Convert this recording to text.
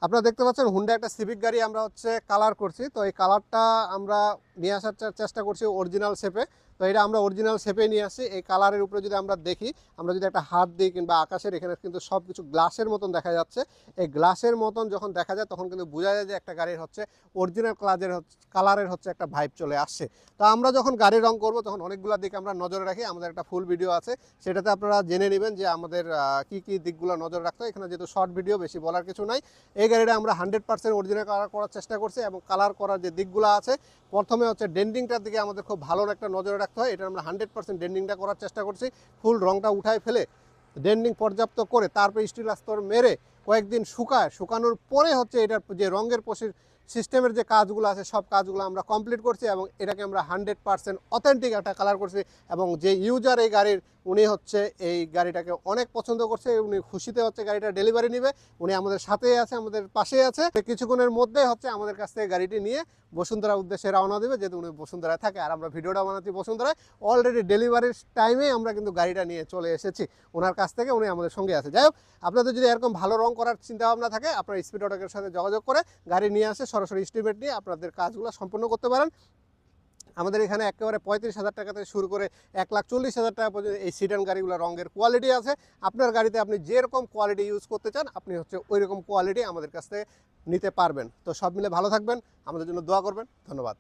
আপনারা দেখতে পাচ্ছেন হুন্ডা একটা সিভিক গাড়ি আমরা হচ্ছে কালার করছি। তো এই কালারটা আমরা নিয়ে আসার চেষ্টা করছি অরিজিনাল শেপে। তো এটা আমরা অরিজিনাল শেপে নিয়ে আসছি। এই কালারের উপরে যদি আমরা দেখি, আমরা যদি একটা হাত দিই কিংবা আকাশের, এখানে কিন্তু সব কিছু গ্লাসের মতন দেখা যাচ্ছে। এই গ্লাসের মতন যখন দেখা যায় তখন কিন্তু বোঝা যায় যে একটা গাড়ির হচ্ছে অরিজিনাল কালারের হচ্ছে একটা ভাইব চলে আসছে। তো আমরা যখন গাড়ি রং করব তখন অনেকগুলো দিক আমরা নজরে রাখি। আমাদের একটা ফুল ভিডিও আছে, সেটাতে আপনারা জেনে নেবেন যে আমাদের কি কি দিকগুলো নজর রাখতে হয়। এখানে যেহেতু শর্ট ভিডিও, বেশি বলার কিছু নাই। এই গাড়িটা আমরা 100% অরিজিনাল কালার করার চেষ্টা করছি এবং কালার করার যে দিকগুলো আছে, প্রথমে হচ্ছে ডেন্ডিংটার দিকে আমাদের খুব ভালো একটা নজরে রাখতে হয়। এটা আমরা 100% ডেন্ডিংটা করার চেষ্টা করছি। ফুল রংটা উঠায় ফেলে ডেন্ডিং পর্যাপ্ত করে তারপরে স্টিল আস্তর মেরে কয়েকদিন শুকানোর পরে হচ্ছে এটার যে রঙের সিস্টেমের যে কাজগুলো আছে সব কাজগুলো আমরা কমপ্লিট করছি এবং এটাকে আমরা 100% অথেন্টিক একটা কালার করছি। এবং যে ইউজার এই গাড়ির, উনি হচ্ছে এই গাড়িটাকে অনেক পছন্দ করছে, উনি খুশিতে হচ্ছে গাড়িটা ডেলিভারি নেবে। উনি আমাদের সাথেই আছে, আমাদের পাশেই আছে। কিছুক্ষণের মধ্যে হচ্ছে আমাদের কাছ থেকে গাড়িটি নিয়ে বসুন্ধরার উদ্দেশ্যে রওনা দেবে, যেহেতু উনি বসুন্ধরায় থাকে আর আমরা ভিডিওটা বানাচ্ছি বসুন্ধরায়। অলরেডি ডেলিভারির টাইমে আমরা কিন্তু গাড়িটা নিয়ে চলে এসেছি ওনার কাছ থেকে, উনি আমাদের সঙ্গে আছে। যাই হোক, আপনাদের যদি এরকম ভালো রং করার চিন্তা ভাবনা থাকে, আপনারা স্পিড অটোকের সাথে যোগাযোগ করে গাড়ি নিয়ে আসে সরাসরি এস্টিমেট নিয়ে আপনাদের কাজগুলো সম্পন্ন করতে পারেন। আমাদের এখানে একেবারে 35,000 টাকা থেকে শুরু করে 1,40,000 টাকা পর্যন্ত এই সিডান গাড়িগুলো রঙের কোয়ালিটি আছে। আপনার গাড়িতে আপনি যেরকম কোয়ালিটি ইউজ করতে চান, আপনি হচ্ছে ওই রকম কোয়ালিটি আমাদের কাছ থেকে নিতে পারবেন। তো সব মিলে ভালো থাকবেন, আমাদের জন্য দোয়া করবেন। ধন্যবাদ।